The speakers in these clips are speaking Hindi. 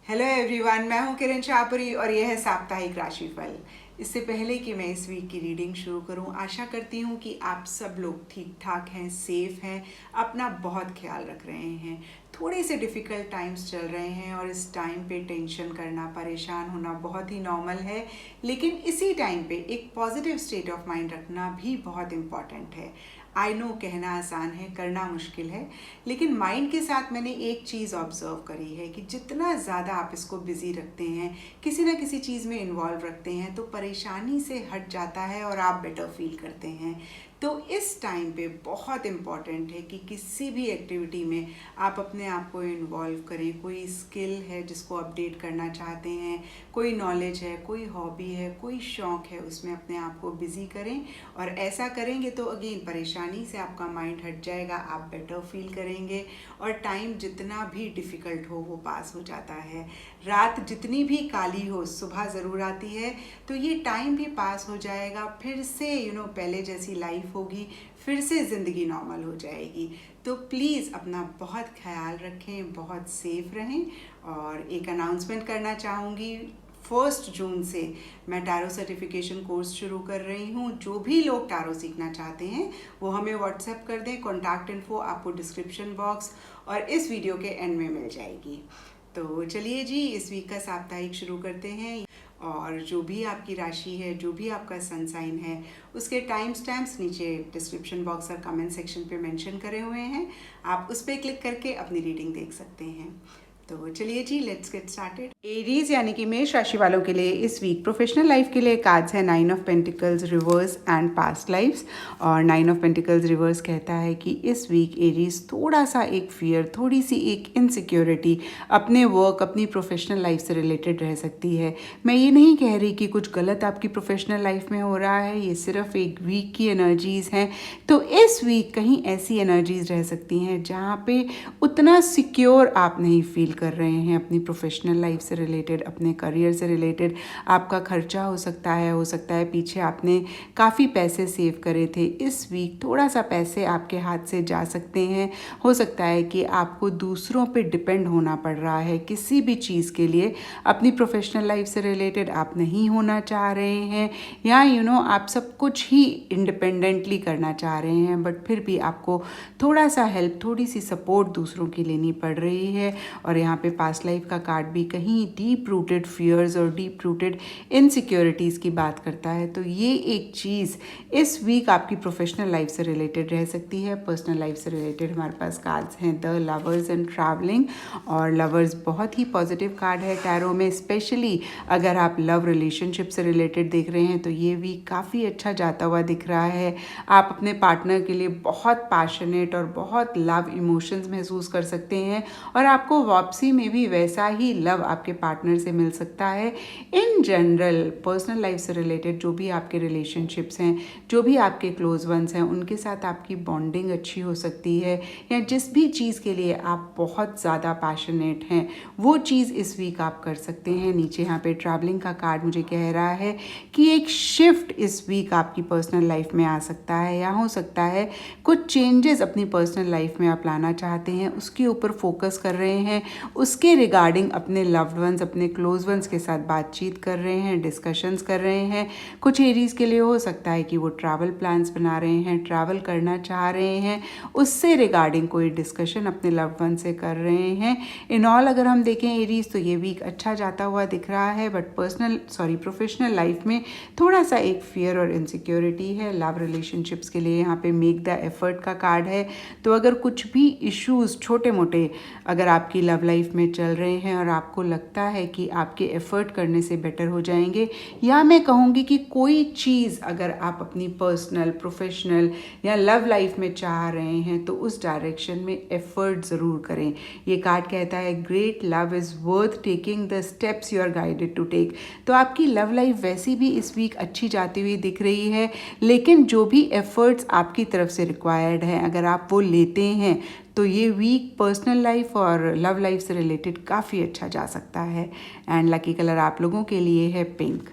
हेलो एवरीवन, मैं हूं किरण शाहपुरी और यह है साप्ताहिक राशिफल। इससे पहले कि मैं इस वीक की रीडिंग शुरू करूं, आशा करती हूं कि आप सब लोग ठीक ठाक हैं, सेफ हैं, अपना बहुत ख्याल रख रहे हैं। थोड़े से डिफ़िकल्ट टाइम्स चल रहे हैं और इस टाइम पे टेंशन करना, परेशान होना बहुत ही नॉर्मल है, लेकिन इसी टाइम पे एक पॉजिटिव स्टेट ऑफ माइंड रखना भी बहुत इम्पॉर्टेंट है। आई नो कहना आसान है, करना मुश्किल है, लेकिन माइंड के साथ मैंने एक चीज़ ऑब्जर्व करी है कि जितना ज़्यादा आप इसको बिज़ी रखते हैं, किसी ना किसी चीज़ में इन्वॉल्व रखते हैं, तो परेशानी से हट जाता है और आप बेटर फील करते हैं। तो इस टाइम पे बहुत इम्पॉर्टेंट है कि किसी भी एक्टिविटी में आप अपने आप को इन्वॉल्व करें। कोई स्किल है जिसको अपडेट करना चाहते हैं, कोई नॉलेज है, कोई हॉबी है, कोई शौक़ है, उसमें अपने आप को बिज़ी करें। और ऐसा करेंगे तो अगेन परेशानी से आपका माइंड हट जाएगा, आप बेटर फील करेंगे और टाइम जितना भी डिफ़िकल्ट हो वो पास हो जाता है। रात जितनी भी काली हो सुबह ज़रूर आती है, तो ये टाइम भी पास हो जाएगा। फिर से पहले जैसी लाइफ होगी, फिर से ज़िंदगी नॉर्मल हो जाएगी। तो प्लीज़ अपना बहुत ख्याल रखें, बहुत सेफ रहें। और एक अनाउंसमेंट करना चाहूँगी, 1 जून से मैं टैरो सर्टिफिकेशन कोर्स शुरू कर रही हूँ। जो भी लोग टैरो सीखना चाहते हैं वो हमें व्हाट्सएप कर दें। कॉन्टैक्ट इन्फो आपको डिस्क्रिप्शन बॉक्स और इस वीडियो के एंड में मिल जाएगी। तो चलिए जी, इस वीक का साप्ताहिक शुरू करते हैं। और जो भी आपकी राशि है, जो भी आपका सन साइन है, उसके टाइम स्टैम्प्स नीचे डिस्क्रिप्शन बॉक्स और कमेंट सेक्शन पे मेंशन करे हुए हैं। आप उस पर क्लिक करके अपनी रीडिंग देख सकते हैं। तो चलिए जी, लेट्स गेट स्टार्टेड। एरीज यानी कि मेष राशि वालों के लिए इस वीक प्रोफेशनल लाइफ के लिए कार्ड्स है 9 of pentacles reverse and past lifes. और 9 ऑफ पेंटिकल्स रिवर्स कहता है कि इस वीक एरीज थोड़ा सा एक फियर, थोड़ी सी एक इनसिक्योरिटी अपने वर्क, अपनी प्रोफेशनल लाइफ से रिलेटेड रह सकती है। मैं ये नहीं कह रही कि कुछ गलत आपकी प्रोफेशनल लाइफ में हो रहा है, ये सिर्फ एक वीक की एनर्जीज़ हैं। तो इस वीक कहीं ऐसी एनर्जीज़ रह सकती हैं जहाँ पे उतना सिक्योर आप नहीं फील कर रहे हैं अपनी प्रोफेशनल लाइफ से रिलेटेड, अपने करियर से रिलेटेड। आपका खर्चा हो सकता है पीछे आपने काफ़ी पैसे सेव करे थे, इस वीक थोड़ा सा पैसे आपके हाथ से जा सकते हैं। हो सकता है कि आपको दूसरों पे डिपेंड होना पड़ रहा है किसी भी चीज़ के लिए। अपनी प्रोफेशनल लाइफ से रिलेटेड आप नहीं होना चाह रहे हैं, या आप सब कुछ ही इंडिपेंडेंटली करना चाह रहे हैं, बट फिर भी आपको थोड़ा सा हेल्प, थोड़ी सी सपोर्ट दूसरों की लेनी पड़ रही है। और यहाँ पे पास्ट लाइफ का कार्ड भी कहीं डीप रूटेड फियर्स और डीप रूटेड इनसिक्योरिटीज़ की बात करता है। तो ये एक चीज़ इस वीक आपकी प्रोफेशनल लाइफ से रिलेटेड रह सकती है। पर्सनल लाइफ से रिलेटेड हमारे पास कार्ड्स हैं द लवर्स एंड ट्रैवलिंग। और लवर्स बहुत ही पॉजिटिव कार्ड है टैरो में, स्पेशली अगर आप लव रिलेशनशिप से रिलेटेड देख रहे हैं तो ये वीक काफ़ी अच्छा जाता हुआ दिख रहा है। आप अपने पार्टनर के लिए बहुत पैशनेट और बहुत लव इमोशंस महसूस कर सकते हैं और आपको वापसी में भी वैसा ही लव आपके पार्टनर से मिल सकता है। इन जनरल पर्सनल लाइफ से रिलेटेड जो भी आपके रिलेशनशिप्स हैं, जो भी आपके क्लोज वंस हैं, उनके साथ आपकी बॉन्डिंग अच्छी हो सकती है, या जिस भी चीज़ के लिए आप बहुत ज़्यादा पैशनेट हैं वो चीज़ इस वीक आप कर सकते हैं। नीचे यहाँ पे ट्रैवलिंग का कार्ड मुझे कह रहा है कि एक शिफ्ट इस वीक आपकी पर्सनल लाइफ में आ सकता है, या हो सकता है कुछ चेंजेस अपनी पर्सनल लाइफ में आप लाना चाहते हैं, उसके ऊपर फोकस कर रहे हैं, उसके रिगार्डिंग अपने लव्ड वंस, अपने क्लोज वंस के साथ बातचीत कर रहे हैं, डिस्कशंस कर रहे हैं। कुछ एरीज के लिए हो सकता है कि वो ट्रैवल प्लान्स बना रहे हैं, ट्रैवल करना चाह रहे हैं, उससे रिगार्डिंग कोई डिस्कशन अपने लव्ड वन से कर रहे हैं। इन ऑल अगर हम देखें एरीज तो ये वीक अच्छा जाता हुआ दिख रहा है, बट प्रोफेशनल लाइफ में थोड़ा सा एक फियर और इनसिक्योरिटी है। लव रिलेशनशिप्स के लिए यहाँ पे मेक द एफर्ट का कार्ड है। तो अगर कुछ भी इश्यूज़ छोटे मोटे अगर आपकी लव लाइफ में चल रहे हैं और आपको लगता है कि आपके एफर्ट करने से बेटर हो जाएंगे, या मैं कहूँगी कि कोई चीज़ अगर आप अपनी पर्सनल, प्रोफेशनल या लव लाइफ में चाह रहे हैं तो उस डायरेक्शन में एफर्ट ज़रूर करें। ये कार्ड कहता है great love is worth taking the steps you are guided to take. तो आपकी लव लाइफ वैसी भी इस वीक अच्छी जाती हुई दिख रही है, लेकिन जो भी एफर्ट्स आपकी तरफ से रिक्वायर्ड है अगर आप वो लेते हैं तो ये वीक पर्सनल लाइफ और लव लाइफ से रिलेटेड काफ़ी अच्छा जा सकता है। एंड लकी कलर आप लोगों के लिए है पिंक।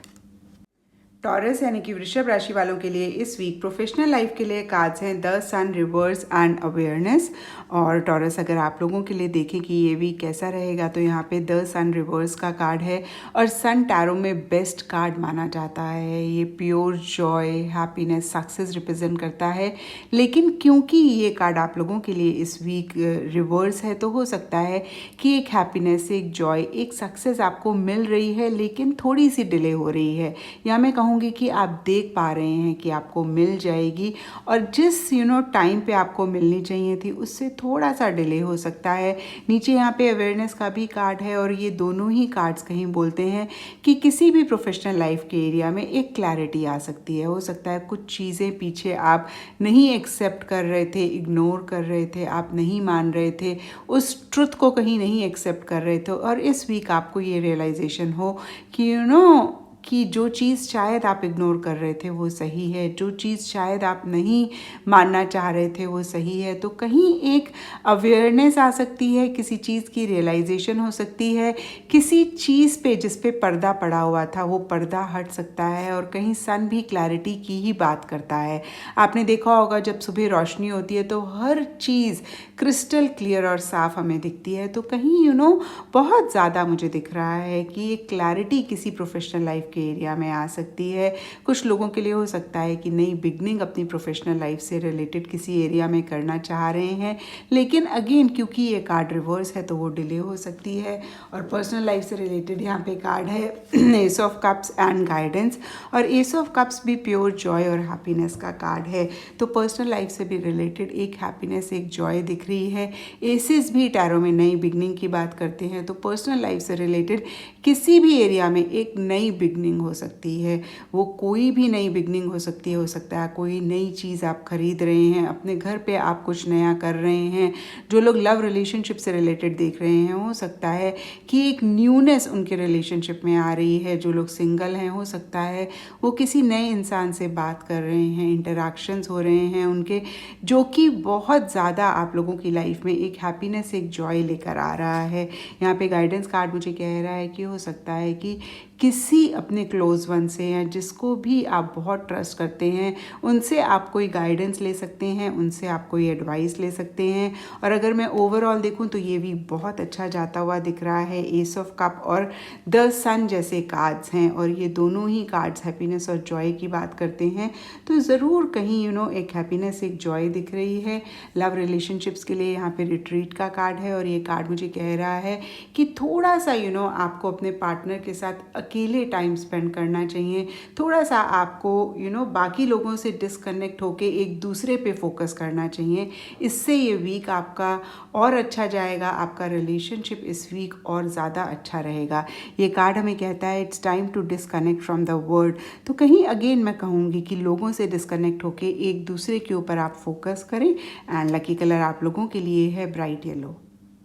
टॉरस यानी कि वृषभ राशि वालों के लिए इस वीक प्रोफेशनल लाइफ के लिए कार्ड्स हैं the sun, reverse and awareness. और टॉरस अगर आप लोगों के लिए देखें कि ये वीक कैसा रहेगा तो यहाँ पे द सन रिवर्स का कार्ड है और सन टैरो में बेस्ट कार्ड माना जाता है। ये pure Joy, happiness, success represent करता है। लेकिन क्योंकि ये कार्ड आप लोगों के लिए इस वीक रिवर्स है तो हो सकता है कि एक हैप्पीनेस, एक जॉय, एक सक्सेस आपको मिल रही है लेकिन थोड़ी सी डिले हो रही है, या मैं कहूँगी कि आप देख पा रहे हैं कि आपको मिल जाएगी और जिस टाइम पे आपको मिलनी चाहिए थी उससे थोड़ा सा डिले हो सकता है। नीचे यहाँ पे अवेयरनेस का भी कार्ड है और ये दोनों ही कार्ड्स कहीं बोलते हैं कि किसी भी प्रोफेशनल लाइफ के एरिया में एक क्लैरिटी आ सकती है। हो सकता है कुछ चीज़ें पीछे आप नहीं एक्सेप्ट कर रहे थे, इग्नोर कर रहे थे, आप नहीं मान रहे थे, उस ट्रुथ को कहीं नहीं एक्सेप्ट कर रहे थे और इस वीक आपको ये रियलाइजेशन हो कि कि जो चीज़ शायद आप इग्नोर कर रहे थे वो सही है, जो चीज़ शायद आप नहीं मानना चाह रहे थे वो सही है। तो कहीं एक अवेयरनेस आ सकती है, किसी चीज़ की रियलाइजेशन हो सकती है, किसी चीज़ पे जिस पे पर्दा पड़ा हुआ था वो पर्दा हट सकता है और कहीं सन भी क्लैरिटी की ही बात करता है। आपने देखा होगा जब सुबह रोशनी होती है तो हर चीज़ क्रिस्टल क्लियर और साफ हमें दिखती है। तो कहीं बहुत ज़्यादा मुझे दिख रहा है कि एक क्लैरिटी किसी प्रोफेशनल लाइफ के एरिया में आ सकती है। कुछ लोगों के लिए हो सकता है कि नई बिगनिंग अपनी प्रोफेशनल लाइफ से रिलेटेड किसी एरिया में करना चाह रहे हैं, लेकिन अगेन क्योंकि ये कार्ड रिवर्स है तो वो डिले हो सकती है। और पर्सनल लाइफ से रिलेटेड यहाँ पे कार्ड है S of cups and guidance, और एस ऑफ कप्स भी प्योर जॉय और हैप्पीनेस का कार्ड है। तो पर्सनल लाइफ से भी रिलेटेड एक हैप्पीनेस, एक जॉय दिख रही है। एसेस भी टैरो में नई बिगनिंग की बात करते हैं, तो पर्सनल लाइफ से रिलेटेड किसी भी एरिया में एक नई बिगनिंग हो सकती है। वो कोई भी नई बिगनिंग हो सकती है। हो सकता है कोई नई चीज़ आप खरीद रहे हैं, अपने घर पे आप कुछ नया कर रहे हैं। जो लोग लव रिलेशनशिप से रिलेटेड देख रहे हैं हो सकता है कि एक न्यूनेस उनके रिलेशनशिप में आ रही है। जो लोग सिंगल हैं हो सकता है वो किसी नए इंसान से बात कर रहे हैं, इंटरेक्शंस हो रहे हैं उनके, जो कि बहुत ज़्यादा आप लोगों की लाइफ में एक हैप्पीनेस, एक जॉय लेकर आ रहा है। यहाँ पे गाइडेंस कार्ड मुझे कह रहा है कि हो सकता है कि किसी अपने क्लोज़ वन से या जिसको भी आप बहुत ट्रस्ट करते हैं उनसे आप कोई गाइडेंस ले सकते हैं, उनसे आप कोई एडवाइस ले सकते हैं। और अगर मैं ओवरऑल देखूं तो ये भी बहुत अच्छा जाता हुआ दिख रहा है। एस ऑफ कप और द सन जैसे कार्ड्स हैं और ये दोनों ही कार्ड्स हैप्पीनेस और जॉय की बात करते हैं। तो ज़रूर कहीं एक हैप्पीनेस, एक जॉय दिख रही है। लव रिलेशनशिप्स के लिए यहाँ पे रिट्रीट का कार्ड है और ये कार्ड मुझे कह रहा है कि थोड़ा सा आपको अपने पार्टनर के साथ अकेले टाइम स्पेंड करना चाहिए। थोड़ा सा आपको बाकी लोगों से डिस्कनेक्ट होके एक दूसरे पे फोकस करना चाहिए। इससे ये वीक आपका और अच्छा जाएगा, आपका रिलेशनशिप इस वीक और ज़्यादा अच्छा रहेगा। ये कार्ड हमें कहता है it's time to disconnect from the world. तो कहीं अगेन मैं कहूँगी कि लोगों से डिस्कनेक्ट होके एक दूसरे के ऊपर आप फोकस करें। एंड लकी कलर आप लोगों के लिए है ब्राइट येलो।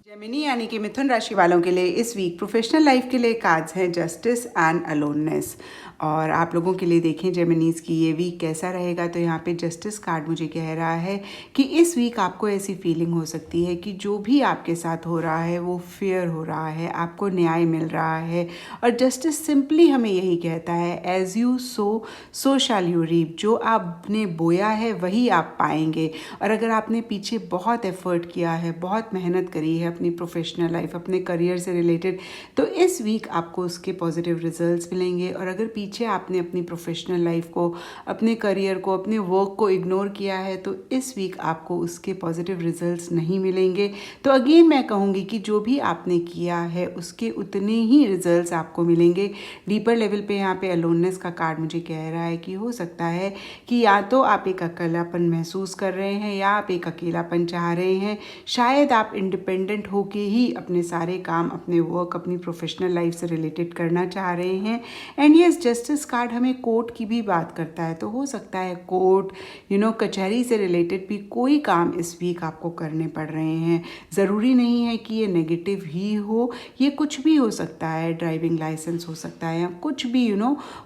जेमिनी यानी कि मिथुन राशि वालों के लिए इस वीक प्रोफेशनल लाइफ के लिए कार्ड्स हैं जस्टिस एंड अलोननेस। और आप लोगों के लिए देखें जेमिनीज की ये वीक कैसा रहेगा तो यहाँ पे जस्टिस कार्ड मुझे कह रहा है कि इस वीक आपको ऐसी फीलिंग हो सकती है कि जो भी आपके साथ हो रहा है वो फेयर हो रहा है, आपको न्याय मिल रहा है। और जस्टिस सिंपली हमें यही कहता है as you sow shall you reap. जो आपने बोया है वही आप पाएंगे। और अगर आपने पीछे बहुत एफर्ट किया है, बहुत मेहनत करी है अपनी प्रोफेशनल लाइफ, अपने करियर से रिलेटेड, तो इस वीक आपको उसके पॉजिटिव रिजल्ट्स मिलेंगे। और अगर पीछे आपने अपनी प्रोफेशनल लाइफ को, अपने करियर को, अपने वर्क को इग्नोर किया है तो इस वीक आपको उसके पॉजिटिव रिजल्ट्स नहीं मिलेंगे। तो अगेन मैं कहूँगी कि जो भी आपने किया है उसके उतने ही रिजल्ट्स आपको मिलेंगे। डीपर लेवल पे यहाँ पे अलोननेस का कार्ड मुझे कह रहा है कि हो सकता है कि या तो आप एक अकेलापन महसूस कर रहे हैं या आप एक अकेलापन चाह रहे हैं। शायद आप इंडिपेंडेंट होके ही अपने सारे काम, अपने वर्क, अपनी प्रोफेशनल लाइफ से रिलेटेड करना चाह रहे हैं। एंड यस, जस्टिस कार्ड हमें कोर्ट की भी बात करता है। तो हो सकता है कोर्ट, कचहरी से रिलेटेड भी कोई काम इस वीक आपको करने पड़ रहे हैं। ज़रूरी नहीं है कि ये नेगेटिव ही हो, ये कुछ भी हो सकता है। ड्राइविंग लाइसेंस हो सकता है या कुछ भी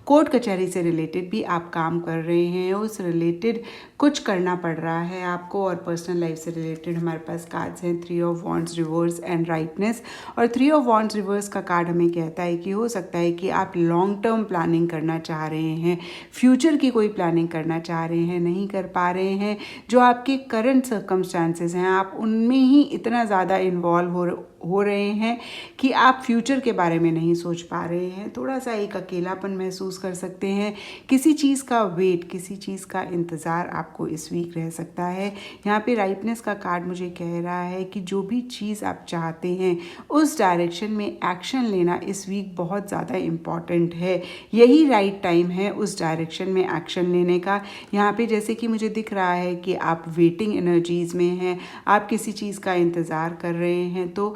कोर्ट कचहरी से रिलेटेड भी आप काम कर रहे हैं, उस रिलेटेड कुछ करना पड़ रहा है आपको। और पर्सनल लाइफ से रिलेटेड हमारे पास कार्ड्स हैं 3 of wands, reverse reverse and rightness. और 3 ऑफ वॉन्ड्स रिवर्स का कार्ड हमें कहता है कि हो सकता है कि आप लॉन्ग टर्म प्लानिंग करना चाह रहे हैं, फ्यूचर की कोई प्लानिंग करना चाह रहे हैं, नहीं कर पा रहे हैं। जो आपके करंट सर्कमस्टांसेस हैं आप उनमें ही इतना ज़्यादा इन्वॉल्व हो रहे हैं कि आप फ्यूचर के बारे में नहीं सोच पा रहे हैं। थोड़ा सा एक अकेलापन महसूस कर सकते हैं। किसी चीज़ का वेट, किसी चीज़ का इंतज़ार आपको इस वीक रह सकता है। यहाँ पे राइटनेस का कार्ड मुझे कह रहा है कि जो भी चीज़ आप चाहते हैं उस डायरेक्शन में एक्शन लेना इस वीक बहुत ज़्यादा इम्पॉर्टेंट है। यही राइट टाइम है उस डायरेक्शन में एक्शन लेने का। यहाँ पे जैसे कि मुझे दिख रहा है कि आप वेटिंग एनर्जीज़ में हैं, आप किसी चीज़ का इंतज़ार कर रहे हैं, तो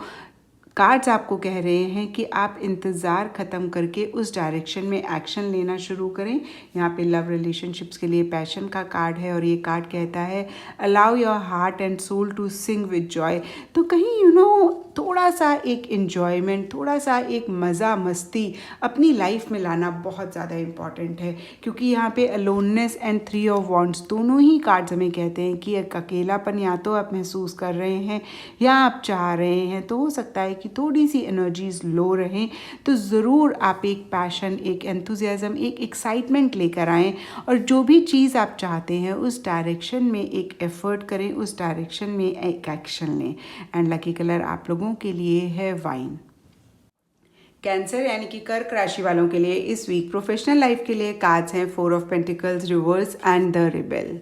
कार्ड्स आपको कह रहे हैं कि आप इंतज़ार ख़त्म करके उस डायरेक्शन में एक्शन लेना शुरू करें। यहाँ पे लव रिलेशनशिप्स के लिए पैशन का कार्ड है और ये कार्ड कहता है allow your heart and soul to sing with joy. तो कहीं थोड़ा सा एक इन्जॉयमेंट, थोड़ा सा एक मज़ा मस्ती अपनी लाइफ में लाना बहुत ज़्यादा इम्पॉर्टेंट है, क्योंकि यहाँ पे अलोननेस एंड 3 ऑफ वॉन्ड्स दोनों ही कार्ड्स हमें कहते हैं कि एक अकेलापन या तो आप महसूस कर रहे हैं या आप चाह रहे हैं। तो हो सकता है कि थोड़ी सी एनर्जीज लो रहें, तो ज़रूर आप एक पैशन, एक एंथुजियाज़म, एक एक्साइटमेंट लेकर आएँ और जो भी चीज़ आप चाहते हैं उस डायरेक्शन में एक एफर्ट करें, उस डायरेक्शन में एक एक्शन लें। एंड लकी कलर आप लोगों के लिए है वाइन। कैंसर यानी कि कर्क राशि वालों के लिए इस वीक प्रोफेशनल लाइफ के लिए कार्ड्स हैं 4 of pentacles reverse and the rebel.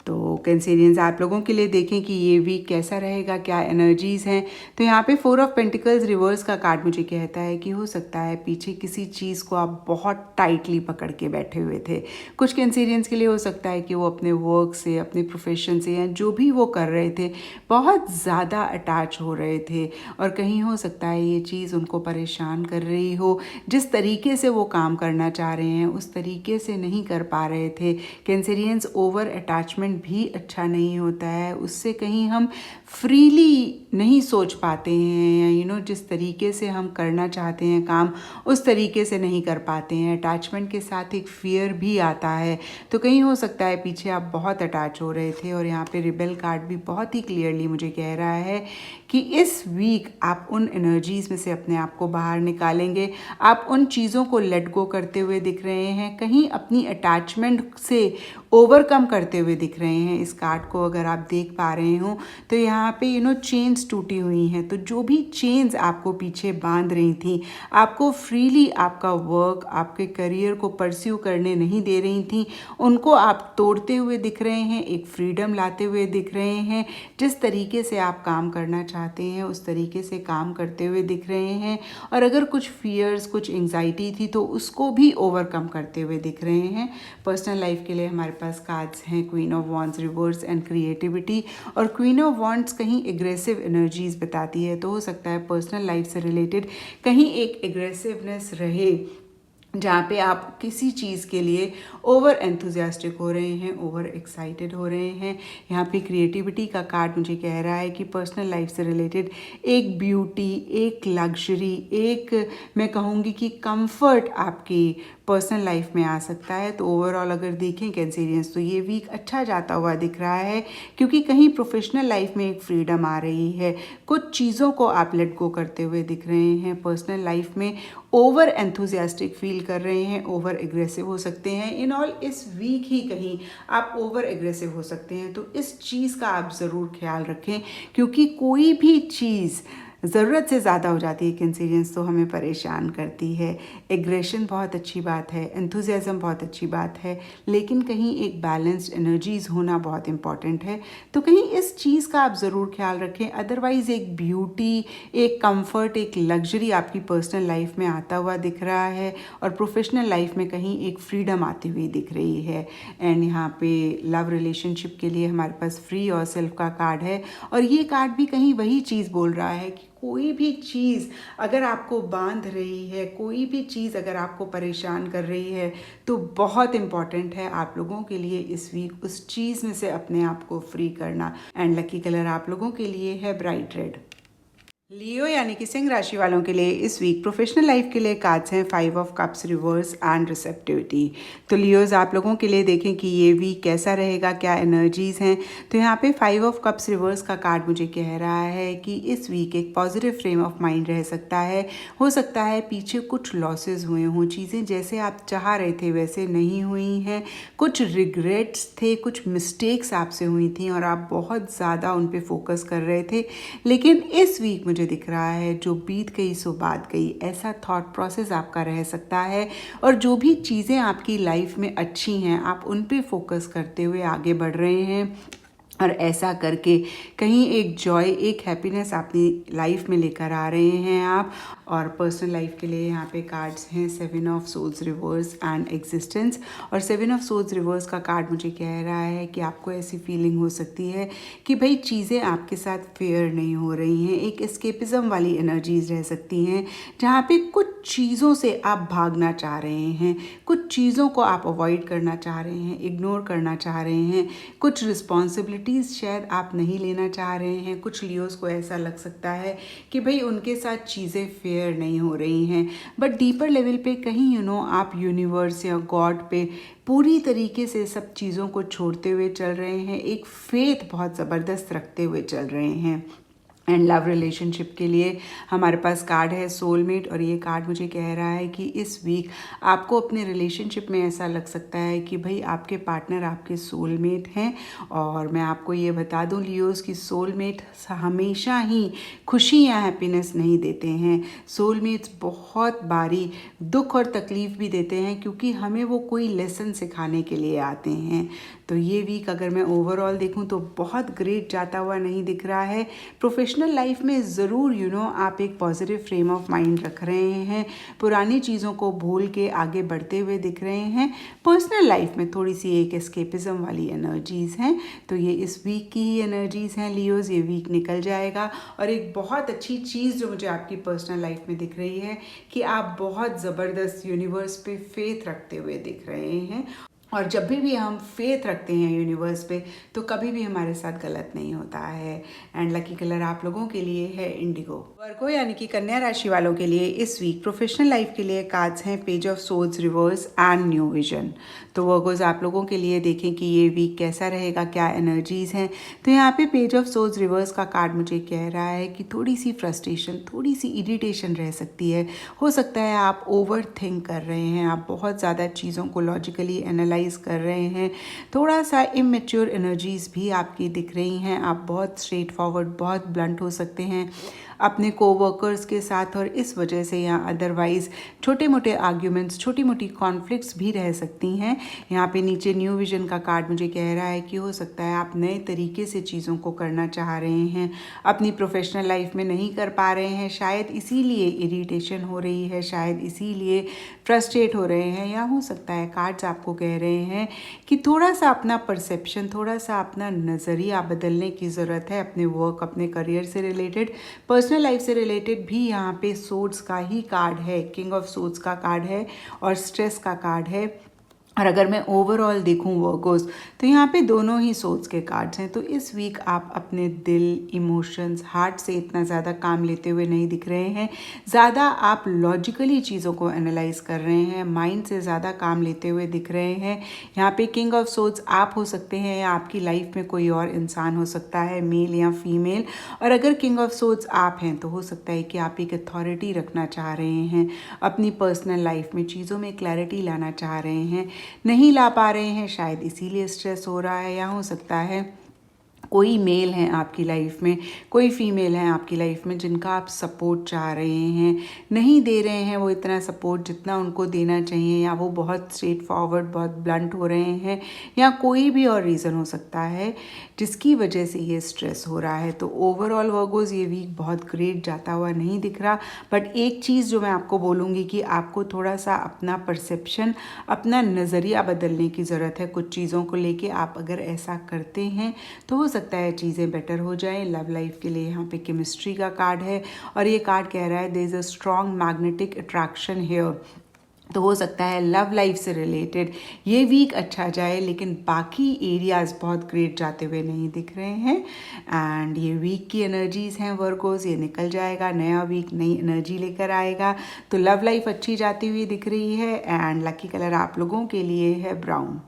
तो कैंसेरियंस आप लोगों के लिए देखें कि ये वीक कैसा रहेगा, क्या एनर्जीज़ हैं। तो यहाँ पे 4 ऑफ पेंटिकल्स रिवर्स का कार्ड मुझे कहता है कि हो सकता है पीछे किसी चीज़ को आप बहुत टाइटली पकड़ के बैठे हुए थे। कुछ कैंसेरियंस के लिए हो सकता है कि वो अपने वर्क से, अपने प्रोफेशन से या जो भी वो कर रहे थे बहुत ज़्यादा अटैच हो रहे थे और कहीं हो सकता है ये चीज़ उनको परेशान कर रही हो। जिस तरीके से वो काम करना चाह रहे हैं उस तरीके से नहीं कर पा रहे थे। कैंसेरियंस ओवर अटैचमेंट भी अच्छा नहीं होता है, उससे कहीं हम फ्रीली नहीं सोच पाते हैं या जिस तरीके से हम करना चाहते हैं काम उस तरीके से नहीं कर पाते हैं। अटैचमेंट के साथ एक फियर भी आता है, तो कहीं हो सकता है पीछे आप बहुत अटैच हो रहे थे। और यहाँ पे रिबेल कार्ड भी बहुत ही क्लियरली मुझे कह रहा है कि इस वीक आप उन एनर्जीज़ में से अपने आप को बाहर निकालेंगे, आप उन चीज़ों को लेट गो करते हुए दिख रहे हैं, कहीं अपनी अटैचमेंट से ओवरकम करते हुए दिख रहे हैं। इस कार्ड को अगर आप देख पा रहे हो तो यहाँ पे चेन्स टूटी हुई हैं, तो जो भी चेन्स आपको पीछे बांध रही थी, आपको फ्रीली आपका वर्क, आपके करियर को परस्यू करने नहीं दे रही थी, उनको आप तोड़ते हुए दिख रहे हैं, एक फ्रीडम लाते हुए दिख रहे हैं। जिस तरीके से आप काम करना चाहते हैं उस तरीके से काम करते हुए दिख रहे हैं। और अगर कुछ फियर्स, कुछ एंग्जाइटी थी तो उसको भी ओवरकम करते हुए दिख रहे हैं। पर्सनल लाइफ के लिए हमारे पास कार्ड्स हैं queen of wands reverse and creativity. और क्वीन ऑफ वॉन्ड्स कहीं एग्रेसिव एनर्जीज बताती है, तो हो सकता है पर्सनल लाइफ से रिलेटेड कहीं एक एग्रेसिवनेस रहे जहाँ पे आप किसी चीज़ के लिए ओवर एंथुजियास्टिक हो रहे हैं, ओवर एक्साइटेड हो रहे हैं। यहाँ पे क्रिएटिविटी का कार्ड मुझे कह रहा है कि पर्सनल लाइफ से रिलेटेड एक ब्यूटी, एक लग्जरी, एक मैं कहूँगी कि कंफर्ट आपकी पर्सनल लाइफ में आ सकता है। तो ओवरऑल अगर देखें कैंसेरियंस तो ये वीक अच्छा जाता हुआ दिख रहा है, क्योंकि कहीं प्रोफेशनल लाइफ में एक फ्रीडम आ रही है, कुछ चीज़ों को आप लेट गो करते हुए दिख रहे हैं। पर्सनल लाइफ में ओवर एंथुजियास्टिक फील कर रहे हैं, ओवर एग्रेसिव हो सकते हैं। इन ऑल इस वीक ही कहीं आप ओवर एग्रेसिव हो सकते हैं, तो इस चीज़ का आप ज़रूर ख्याल रखें, क्योंकि कोई भी चीज़ ज़रूरत से ज़्यादा हो जाती है कैंसेरियंस तो हमें परेशान करती है। एग्रेशन बहुत अच्छी बात है, एंथुजियाज़म बहुत अच्छी बात है, लेकिन कहीं एक बैलेंस्ड एनर्जीज़ होना बहुत इम्पॉर्टेंट है। तो कहीं इस चीज़ का आप ज़रूर ख्याल रखें। अदरवाइज़ एक ब्यूटी, एक कंफर्ट, एक लग्जरी आपकी पर्सनल लाइफ में आता हुआ दिख रहा है और प्रोफेशनल लाइफ में कहीं एक फ्रीडम आती हुई दिख रही है। एंड यहाँ पे लव रिलेशनशिप के लिए हमारे पास फ्री और सेल्फ का कार्ड है और ये कार्ड भी कहीं वही चीज़ बोल रहा है कि कोई भी चीज़ अगर आपको बांध रही है, कोई भी चीज़ अगर आपको परेशान कर रही है, तो बहुत इम्पॉर्टेंट है आप लोगों के लिए इस वीक उस चीज़ में से अपने आप को फ्री करना। एंड लकी कलर आप लोगों के लिए है ब्राइट रेड। लियो यानी कि सिंह राशि वालों के लिए इस वीक प्रोफेशनल लाइफ के लिए कार्ड्स हैं 5 of cups reverse and receptivity. तो लियोज आप लोगों के लिए देखें कि ये वीक कैसा रहेगा, क्या एनर्जीज हैं। तो यहाँ पे 5 ऑफ कप्स रिवर्स का कार्ड मुझे कह रहा है कि इस वीक एक पॉजिटिव फ्रेम ऑफ माइंड रह सकता है। हो सकता है पीछे कुछ लॉसेस हुए हों, चीज़ें जैसे आप चाह रहे थे वैसे नहीं हुई हैं, कुछ रिग्रेट्स थे, कुछ मिस्टेक्स आपसे हुई थी और आप बहुत ज़्यादा उन पे फोकस कर रहे थे। लेकिन इस वीक मुझे दिख रहा है जो बीत गई सो बात गई, ऐसा थॉट प्रोसेस आपका रह सकता है। और जो भी चीज़ें आपकी लाइफ में अच्छी हैं आप उन पे फोकस करते हुए आगे बढ़ रहे हैं और ऐसा करके कहीं एक जॉय, एक हैप्पीनेस अपनी लाइफ में लेकर आ रहे हैं आप। और पर्सनल लाइफ के लिए यहाँ पे कार्ड्स हैं 7 of swords reverse and existence. और 7 ऑफ सोर्ड्स रिवर्स का कार्ड मुझे कह रहा है कि आपको ऐसी फीलिंग हो सकती है कि भाई चीज़ें आपके साथ फेयर नहीं हो रही हैं, एक एस्केपिज्म वाली एनर्जीज रह सकती हैं जहाँ पे कुछ चीज़ों से आप भागना चाह रहे हैं, कुछ चीज़ों को आप अवॉइड करना चाह रहे हैं, इग्नोर करना चाह रहे हैं, कुछ रिस्पॉन्सिबिलिटीज़ शायद आप नहीं लेना चाह रहे हैं। कुछ लियोस को ऐसा लग सकता है कि भाई उनके साथ चीज़ें फेयर नहीं हो रही हैं, बट डीपर लेवल पे कहीं आप यूनिवर्स या गॉड पे पूरी तरीके से सब चीज़ों को छोड़ते हुए चल रहे हैं, एक फेथ बहुत ज़बरदस्त रखते हुए चल रहे हैं। एंड लव रिलेशनशिप के लिए हमारे पास कार्ड है सोलमेट। और ये कार्ड मुझे कह रहा है कि इस वीक आपको अपने रिलेशनशिप में ऐसा लग सकता है कि भाई आपके पार्टनर आपके सोलमेट हैं। और मैं आपको ये बता दूं लियोस की सोलमेट हमेशा ही खुशी या हैप्पीनेस नहीं देते हैं। सोलमेट्स बहुत बारी दुख और तकलीफ़ भी देते हैं क्योंकि हमें वो कोई लेसन सिखाने के लिए आते हैं। तो ये वीक अगर मैं ओवरऑल देखूं तो बहुत ग्रेट जाता हुआ नहीं दिख रहा है। प्रोफेशनल लाइफ में ज़रूर आप एक पॉजिटिव फ्रेम ऑफ माइंड रख रहे हैं, पुरानी चीज़ों को भूल के आगे बढ़ते हुए दिख रहे हैं। पर्सनल लाइफ में थोड़ी सी एक एस्केपिज्म वाली एनर्जीज़ हैं। तो ये इस वीक की ही एनर्जीज़ हैं लियोज़, ये वीक निकल जाएगा। और एक बहुत अच्छी चीज़ जो मुझे आपकी पर्सनल लाइफ में दिख रही है कि आप बहुत ज़बरदस्त यूनिवर्स पे फेथ रखते हुए दिख रहे हैं। और जब भी हम फेथ रखते हैं यूनिवर्स पे तो कभी भी हमारे साथ गलत नहीं होता है। एंड लकी कलर आप लोगों के लिए है इंडिगो। वर्गो यानी कि कन्या राशि वालों के लिए इस वीक प्रोफेशनल लाइफ के लिए कार्ड्स हैं page of swords reverse and new vision. तो वर्गोज आप लोगों के लिए देखें कि ये वीक कैसा रहेगा, क्या एनर्जीज़ हैं। तो यहाँ पे पेज ऑफ सोर्ड्स रिवर्स का कार्ड मुझे कह रहा है कि थोड़ी सी फ्रस्ट्रेशन, थोड़ी सी इरिटेशन रह सकती है। हो सकता है आप ओवर थिंक कर रहे हैं, आप बहुत ज़्यादा चीज़ों को लॉजिकली एनालाइज कर रहे हैं। थोड़ा सा इमेच्योर एनर्जीज भी आपकी दिख रही हैं। आप बहुत स्ट्रेट फॉरवर्ड, बहुत ब्लंट हो सकते हैं अपने कोवर्कर्स के साथ और इस वजह से या अदरवाइज़ छोटे मोटे आर्ग्यूमेंट्स, छोटी मोटी कॉन्फ्लिक्ट्स भी रह सकती हैं। यहाँ पे नीचे न्यू विजन का कार्ड मुझे कह रहा है कि हो सकता है आप नए तरीके से चीज़ों को करना चाह रहे हैं, अपनी प्रोफेशनल लाइफ में नहीं कर पा रहे हैं, शायद इसीलिए इरिटेशन हो रही है, शायद इसीलिए फ्रस्ट्रेट हो रहे हैं। या हो सकता है कार्ड्स आपको कह रहे हैं कि थोड़ा सा अपना परसेप्शन, थोड़ा सा अपना नज़रिया बदलने की ज़रूरत है अपने वर्क, अपने करियर से रिलेटेड, पर्सनल लाइफ से रिलेटेड भी। यहाँ पे सोर्ड्स का ही कार्ड है, किंग ऑफ सोर्ड्स का कार्ड है और स्ट्रेस का कार्ड है। और अगर मैं ओवरऑल देखूं वर्गोस तो यहाँ पे दोनों ही सोल्स के कार्ड्स हैं। तो इस वीक आप अपने दिल, इमोशंस, हार्ट से इतना ज़्यादा काम लेते हुए नहीं दिख रहे हैं। ज़्यादा आप लॉजिकली चीज़ों को एनालाइज कर रहे हैं, माइंड से ज़्यादा काम लेते हुए दिख रहे हैं। यहाँ पे किंग ऑफ सोल्स आप हो सकते हैं या आपकी लाइफ में कोई और इंसान हो सकता है, मेल या फीमेल। और अगर किंग ऑफ सोल्स आप हैं तो हो सकता है कि आप एक अथॉरिटी रखना चाह रहे हैं अपनी पर्सनल लाइफ में, चीज़ों में क्लैरिटी लाना चाह रहे हैं, नहीं ला पा रहे हैं, शायद इसीलिए स्ट्रेस हो रहा है। या हो सकता है कोई मेल हैं आपकी लाइफ में, कोई फीमेल हैं आपकी लाइफ में जिनका आप सपोर्ट चाह रहे हैं, नहीं दे रहे हैं वो इतना सपोर्ट जितना उनको देना चाहिए, या वो बहुत स्ट्रेट फॉरवर्ड, बहुत ब्लंट हो रहे हैं, या कोई भी और रीज़न हो सकता है जिसकी वजह से ये स्ट्रेस हो रहा है। तो ओवरऑल वर्गोज ये वीक बहुत ग्रेट जाता हुआ नहीं दिख रहा। बट एक चीज़ जो मैं आपको बोलूँगी कि आपको थोड़ा सा अपना परसेप्शन, अपना नज़रिया बदलने की ज़रूरत है कुछ चीज़ों को लेके। आप अगर ऐसा करते हैं तो हो सकता है चीज़ें बेटर हो जाएं। लव लाइफ के लिए यहाँ पे केमिस्ट्री का कार्ड है और ये कार्ड कह रहा है there is a strong magnetic attraction here. तो हो सकता है लव लाइफ से रिलेटेड ये वीक अच्छा जाए, लेकिन बाकी एरियाज़ बहुत ग्रेट जाते हुए नहीं दिख रहे हैं। एंड ये वीक की एनर्जीज़ हैं वर्गोस, ये निकल जाएगा, नया वीक नई एनर्जी लेकर आएगा। तो लव लाइफ अच्छी जाती हुई दिख रही है। एंड लकी कलर आप लोगों के लिए है ब्राउन।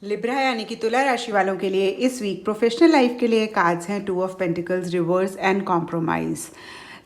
लिब्रा यानी कि तुला राशि वालों के लिए इस वीक प्रोफेशनल लाइफ के लिए कार्ड्स हैं 2 of pentacles, reverse and compromise.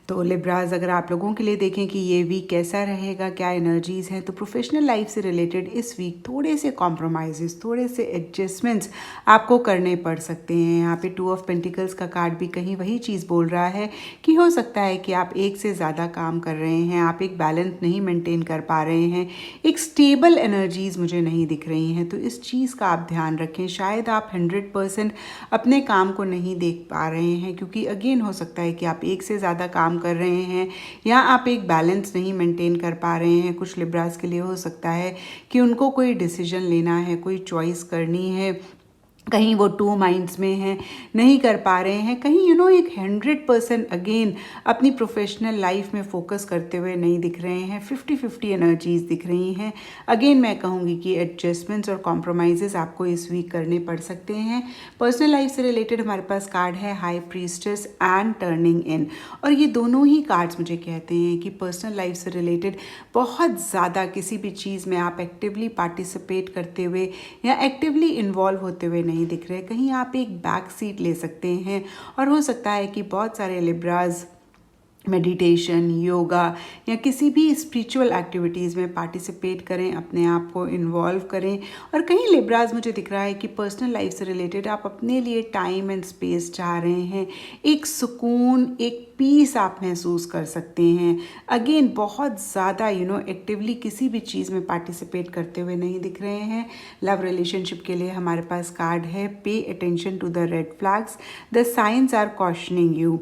तो लिब्राज अगर आप लोगों के लिए देखें कि ये वीक कैसा रहेगा, क्या एनर्जीज़ हैं, तो प्रोफेशनल लाइफ से रिलेटेड इस वीक थोड़े से कॉम्प्रोमाइज़, थोड़े से एडजस्टमेंट्स आपको करने पड़ सकते हैं। यहाँ पे 2 ऑफ पेंटिकल्स का कार्ड भी कहीं वही चीज़ बोल रहा है कि हो सकता है कि आप एक से ज़्यादा काम कर रहे हैं, आप एक बैलेंस नहीं मेंटेन कर पा रहे हैं, एक स्टेबल एनर्जीज़ मुझे नहीं दिख रही हैं। तो इस चीज़ का आप ध्यान रखें। शायद आप 100% अपने काम को नहीं देख पा रहे हैं, क्योंकि अगेन हो सकता है कि आप एक से ज़्यादा काम कर रहे हैं या आप एक बैलेंस नहीं मेंटेन कर पा रहे हैं। कुछ लिब्रास के लिए हो सकता है कि उनको कोई डिसीजन लेना है, कोई चॉइस करनी है, कहीं वो 2 माइंड्स में हैं, नहीं कर पा रहे हैं, कहीं एक 100% अगेन अपनी प्रोफेशनल लाइफ में फोकस करते हुए नहीं दिख रहे हैं। 50-50 एनर्जीज दिख रही हैं। अगेन मैं कहूँगी कि एडजस्टमेंट्स और कॉम्प्रोमाइज़ आपको इस वीक करने पड़ सकते हैं। पर्सनल लाइफ से रिलेटेड हमारे पास कार्ड है हाई प्रीस्टेस एंड टर्निंग इन, और ये दोनों ही कार्ड्स मुझे कहते हैं कि पर्सनल लाइफ से रिलेटेड बहुत ज़्यादा किसी भी चीज़ में आप एक्टिवली पार्टिसिपेट करते हुए या एक्टिवली इन्वॉल्व होते हुए नहीं दिख रहे। कहीं आप एक बैक सीट ले सकते हैं, और हो सकता है कि बहुत सारे लिब्राज मेडिटेशन, योगा या किसी भी स्पिरिचुअल एक्टिविटीज़ में पार्टिसिपेट करें, अपने आप को इन्वॉल्व करें। और कहीं लिब्राज मुझे दिख रहा है कि पर्सनल लाइफ से रिलेटेड आप अपने लिए टाइम एंड स्पेस चाह रहे हैं, एक सुकून, एक पीस आप महसूस कर सकते हैं। अगेन बहुत ज़्यादा एक्टिवली किसी भी चीज़ में पार्टिसिपेट करते हुए नहीं दिख रहे हैं। लव रिलेशनशिप के लिए हमारे पास कार्ड है pay attention to the red flags, the signs are cautioning you.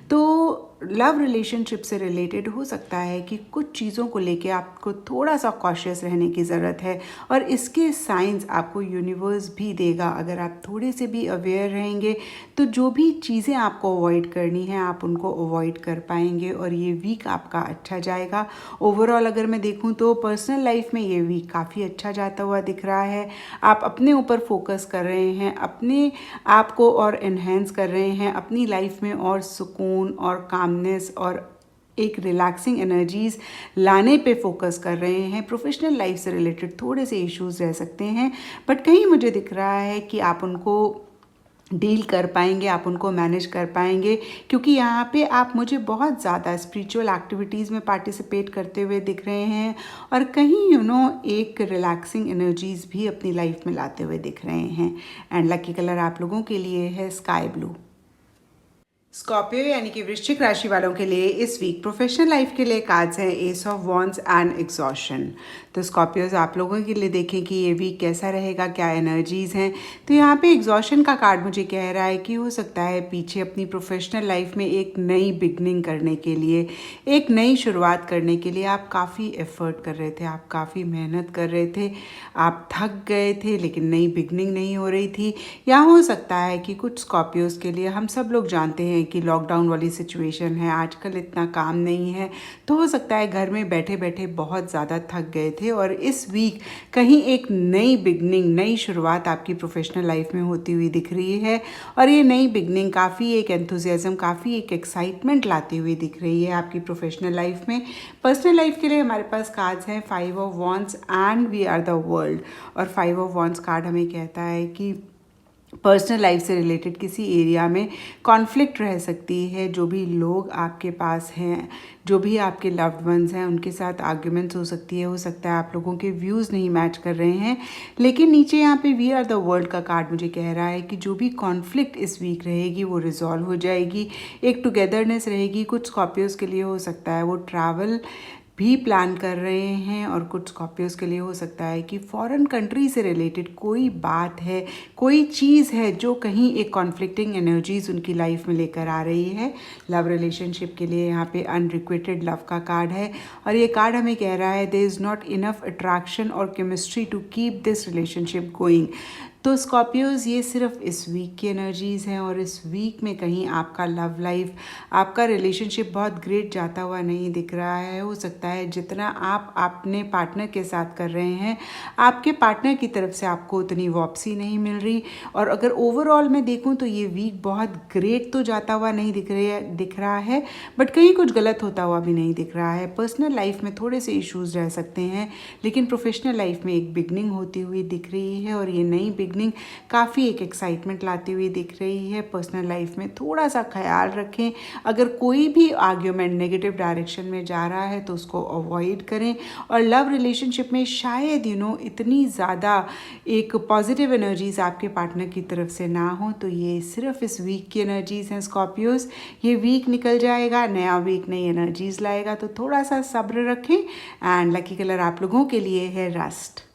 तो लव रिलेशनशिप से रिलेटेड हो सकता है कि कुछ चीज़ों को लेके आपको थोड़ा सा कॉशियस रहने की ज़रूरत है, और इसके साइंस आपको यूनिवर्स भी देगा। अगर आप थोड़े से भी अवेयर रहेंगे तो जो भी चीज़ें आपको अवॉइड करनी है आप उनको अवॉइड कर पाएंगे, और ये वीक आपका अच्छा जाएगा। ओवरऑल अगर मैं देखूं तो पर्सनल लाइफ में ये वीक काफ़ी अच्छा जाता हुआ दिख रहा है। आप अपने ऊपर फोकस कर रहे हैं, अपने आप को और एनहेंस कर रहे हैं, अपनी लाइफ में और सुकून और कामनेस और एक रिलैक्सिंग एनर्जीज लाने पे फोकस कर रहे हैं। प्रोफेशनल लाइफ से रिलेटेड थोड़े से इश्यूज रह सकते हैं, बट कहीं मुझे दिख रहा है कि आप उनको डील कर पाएंगे, आप उनको मैनेज कर पाएंगे, क्योंकि यहाँ पे आप मुझे बहुत ज़्यादा स्पिरिचुअल एक्टिविटीज़ में पार्टिसिपेट करते हुए दिख रहे हैं, और कहीं एक रिलैक्सिंग एनर्जीज भी अपनी लाइफ में लाते हुए दिख रहे हैं। एंड लकी कलर आप लोगों के लिए है स्काई ब्लू। स्कॉर्पियो यानी कि वृश्चिक राशि वालों के लिए इस वीक प्रोफेशनल लाइफ के लिए कार्ड्स हैं S of wands and exhaustion. तो स्कॉर्पियोज आप लोगों के लिए देखें कि ये वीक कैसा रहेगा, क्या एनर्जीज हैं। तो यहाँ पे एग्जॉशन का कार्ड मुझे कह रहा है कि हो सकता है पीछे अपनी प्रोफेशनल लाइफ में एक नई बिगनिंग करने के लिए, एक नई शुरुआत करने के लिए आप काफ़ी एफर्ट कर रहे थे, आप काफ़ी मेहनत कर रहे थे, आप थक गए थे, लेकिन नई बिगनिंग नहीं हो रही थी। या हो सकता है कि कुछ स्कॉर्पियोज के लिए, हम सब लोग जानते हैं कि लॉकडाउन वाली सिचुएशन है, आजकल इतना काम नहीं है, तो हो सकता है घर में बैठे बैठे बहुत ज़्यादा थक गए थे, और इस वीक कहीं एक नई बिगनिंग, नई शुरुआत आपकी प्रोफेशनल लाइफ में होती हुई दिख रही है। और ये नई बिगनिंग काफ़ी एक एंथुजियाज्म, काफ़ी एक एक्साइटमेंट लाती हुई दिख रही है आपकी प्रोफेशनल लाइफ में। पर्सनल लाइफ के लिए हमारे पास कार्ड्स हैं 5 of wands and we are the world. और 5 ऑफ वॉन्ड्स कार्ड हमें कहता है कि पर्सनल लाइफ से रिलेटेड किसी एरिया में कॉन्फ्लिक्ट रह सकती है। जो भी लोग आपके पास हैं, जो भी आपके लव्ड वंस हैं, उनके साथ आर्ग्यूमेंट्स हो सकती है। हो सकता है आप लोगों के व्यूज़ नहीं मैच कर रहे हैं, लेकिन नीचे यहाँ पे वी आर द वर्ल्ड का कार्ड मुझे कह रहा है कि जो भी कॉन्फ्लिक्ट इस वीक रहेगी वो रिजॉल्व हो जाएगी, एक टुगेदरनेस रहेगी। कुछ स्कॉर्पियोज के लिए हो सकता है वो ट्रैवल भी प्लान कर रहे हैं, और कुछ स्कॉर्पियोज के लिए हो सकता है कि फॉरेन कंट्री से रिलेटेड कोई बात है, कोई चीज़ है जो कहीं एक कॉन्फ्लिक्टिंग एनर्जीज उनकी लाइफ में लेकर आ रही है। लव रिलेशनशिप के लिए यहाँ पे अनरिक्वेटेड लव का कार्ड है, और ये कार्ड हमें कह रहा है there is not enough attraction और chemistry to keep this relationship going. तो स्कॉर्पियोज़ ये सिर्फ इस वीक की एनर्जीज़ हैं और इस वीक में कहीं आपका लव लाइफ, आपका रिलेशनशिप बहुत ग्रेट जाता हुआ नहीं दिख रहा है। हो सकता है जितना आप अपने पार्टनर के साथ कर रहे हैं, आपके पार्टनर की तरफ से आपको उतनी वापसी नहीं मिल रही। और अगर ओवरऑल मैं देखूं तो ये वीक बहुत ग्रेट तो जाता हुआ नहीं दिख रहा है, बट कहीं कुछ गलत होता हुआ भी नहीं दिख रहा है। पर्सनल लाइफ में थोड़े से इश्यूज रह सकते हैं, लेकिन प्रोफेशनल लाइफ में एक बिगनिंग होती हुई दिख रही है और ये नई बिगनिंग काफ़ी एक एक्साइटमेंट लाती हुई दिख रही है। पर्सनल लाइफ में थोड़ा सा ख्याल रखें, अगर कोई भी आर्ग्यूमेंट नेगेटिव डायरेक्शन में जा रहा है तो उसको अवॉइड करें। और लव रिलेशनशिप में शायद इतनी ज़्यादा एक पॉजिटिव एनर्जीज आपके पार्टनर की तरफ से ना हो, तो ये सिर्फ इस वीक की एनर्जीज हैं स्कॉर्पियोज। ये वीक निकल जाएगा, नया वीक नई एनर्जीज लाएगा, तो थोड़ा सा सब्र रखें। एंड लकी कलर आप लोगों के लिए है रस्ट।